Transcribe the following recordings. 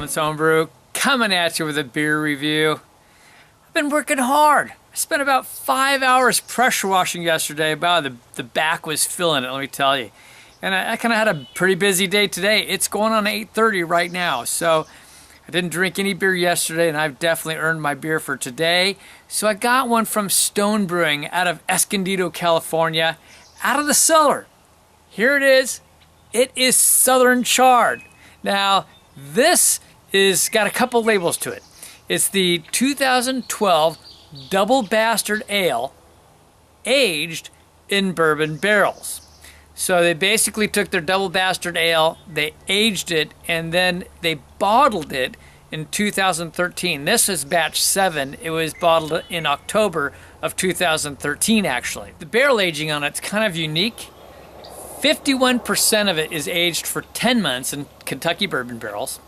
Thomas Homebrew, coming at you with a beer review. I've been working hard. I spent about 5 hours pressure washing yesterday. Wow, the back was feeling it, let me tell you. And I kind of had a pretty busy day today. It's going on 8:30 right now, so I didn't drink any beer yesterday, and I've definitely earned my beer for today. So I got one from Stone Brewing out of Escondido, California, out of the cellar. Here it is. It is Southern Charred. Now, this is got a couple labels to it. It's the 2012 Double Bastard Ale, aged in bourbon barrels. So they basically took their Double Bastard Ale, they aged it, and then they bottled it in 2013. This is batch 7. It was bottled in October of 2013, actually. The barrel aging on it's kind of unique. 51% of it is aged for 10 months in Kentucky bourbon barrels.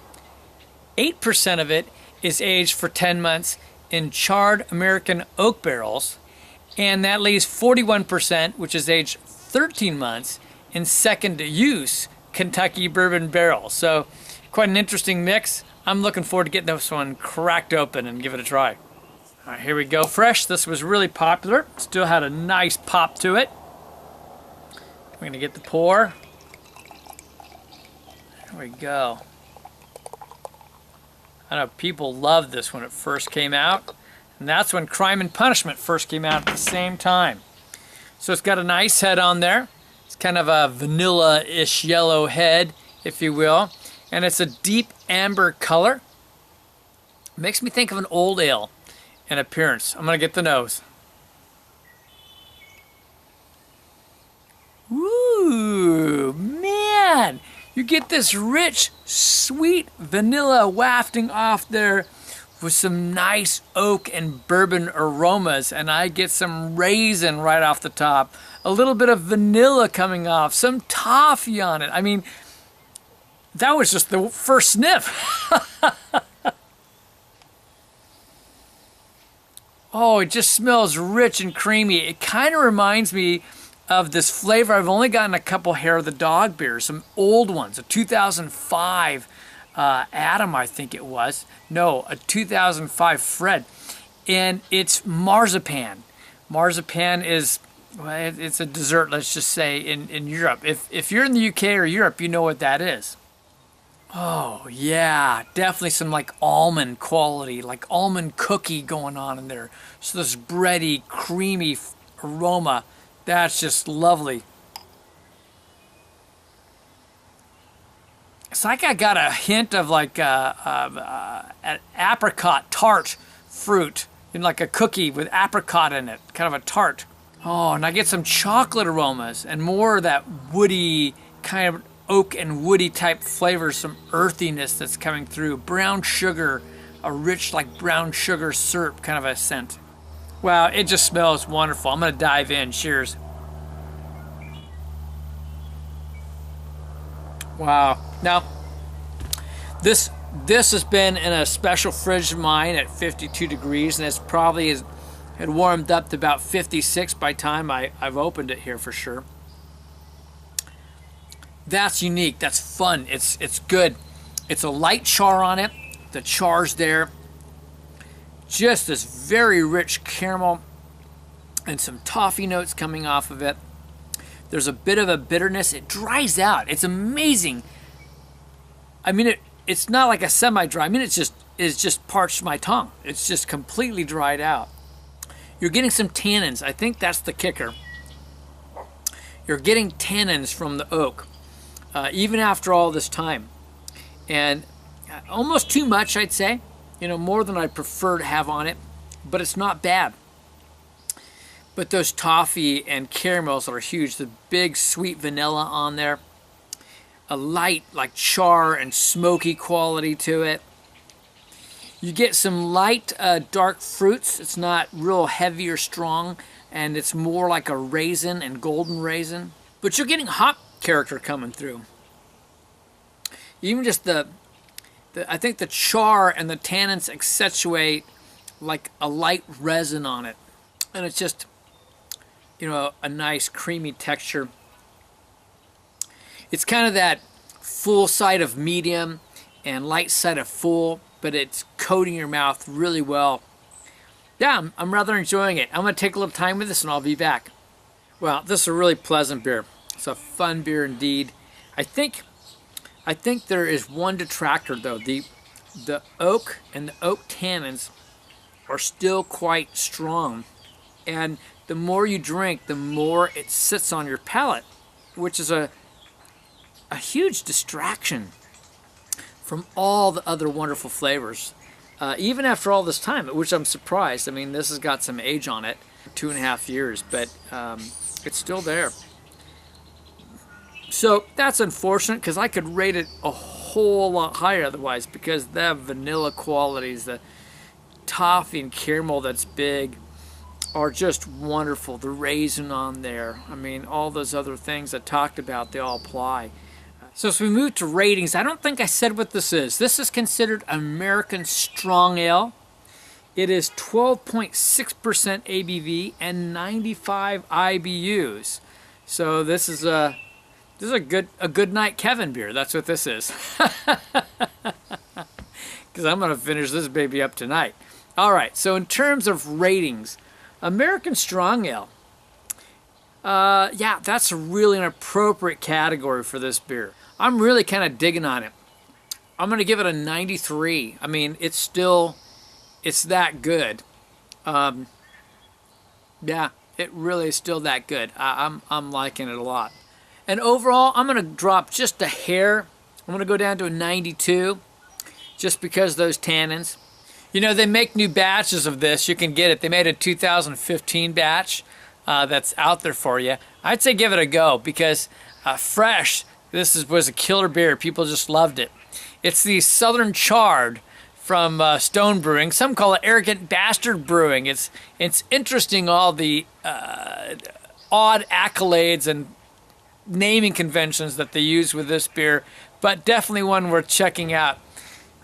8% of it is aged for 10 months in charred American oak barrels. And that leaves 41%, which is aged 13 months in second use Kentucky bourbon barrels. So quite an interesting mix. I'm looking forward to getting this one cracked open and give it a try. All right, here we go. Fresh. This was really popular. Still had a nice pop to it. We're going to get the pour. There we go. I know people loved this when it first came out. And that's when Crime and Punishment first came out at the same time. So it's got a nice head on there. It's kind of a vanilla-ish yellow head, if you will. And it's a deep amber color. Makes me think of an old ale in appearance. I'm going to get the nose. Ooh, man! You get this rich, sweet vanilla wafting off there with some nice oak and bourbon aromas, and I get some raisin right off the top. A little bit of vanilla coming off, some toffee on it. I mean, that was just the first sniff. Oh, it just smells rich and creamy. It kind of reminds me of this flavor. I've only gotten a couple Hair of the Dog beers, some old ones, a 2005 Adam, I think it was. No, a 2005 Fred. And it's marzipan. Marzipan is, well, it's a dessert, let's just say, in Europe. If you're in the UK or Europe, you know what that is. Oh, yeah, definitely some like almond quality, like almond cookie going on in there. So this bready, creamy aroma, that's just lovely. It's like I got a hint of like an apricot tart fruit in like a cookie with apricot in it, kind of a tart. Oh, and I get some chocolate aromas and more of that woody kind of oak and woody type flavor, some earthiness that's coming through. Brown sugar, a rich like brown sugar syrup kind of a scent. Wow, it just smells wonderful. I'm gonna dive in. Cheers. Wow. Now, this has been in a special fridge of mine at 52 degrees, and it's probably had warmed up to about 56 by the time I've opened it here for sure. That's unique. That's fun. It's good. It's a light char on it. The char's there. Just this very rich caramel and some toffee notes coming off of it. There's a bit of a bitterness. It dries out. It's amazing. I mean, it's not like a semi-dry. I mean, it's just parched my tongue. It's just completely dried out. You're getting some tannins. I think that's the kicker. You're getting tannins from the oak, even after all this time. And almost too much, I'd say. You know, more than I'd prefer to have on it. But it's not bad. But those toffee and caramels are huge. The big sweet vanilla on there. A light like char and smoky quality to it. You get some light dark fruits. It's not real heavy or strong. And it's more like a raisin and golden raisin. But you're getting hop character coming through. Even just I think the char and the tannins accentuate like a light resin on it. And it's just, you know, a nice creamy texture. It's kind of that full side of medium and light side of full, but it's coating your mouth really well. Yeah, I'm rather enjoying it. I'm going to take a little time with this and I'll be back. Well, this is a really pleasant beer. It's a fun beer indeed. I think there is one detractor though. The oak and the oak tannins are still quite strong, and the more you drink, the more it sits on your palate, which is a huge distraction from all the other wonderful flavors. Even after all this time, which I'm surprised. I mean, this has got some age on it, 2.5 years, but it's still there. So that's unfortunate because I could rate it a whole lot higher otherwise, because the vanilla qualities, the toffee and caramel that's big, are just wonderful. The raisin on there, I mean, all those other things I talked about, they all apply. So as we move to ratings, I don't think I said what this is. This is considered American Strong Ale. It is 12.6% ABV and 95 IBUs. So this is a good night Kevin beer. That's what this is. Because I'm going to finish this baby up tonight. All right, so in terms of ratings, American Strong Ale. Yeah, that's really an appropriate category for this beer. I'm really kind of digging on it. I'm going to give it a 93. I mean, it's that good. Yeah, it really is still that good. I'm liking it a lot. And overall, I'm going to drop just a hair. I'm going to go down to a 92, just because of those tannins. You know, they make new batches of this. You can get it. They made a 2015 batch that's out there for you. I'd say give it a go, because fresh, was a killer beer. People just loved it. It's the Southern Charred from Stone Brewing. Some call it Arrogant Bastard Brewing. It's interesting, all the odd accolades and naming conventions that they use with this beer, but definitely one worth checking out.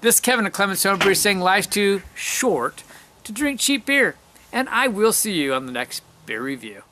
This is Kevin at Clemens Homebrew saying life's too short to drink cheap beer, and I will see you on the next beer review.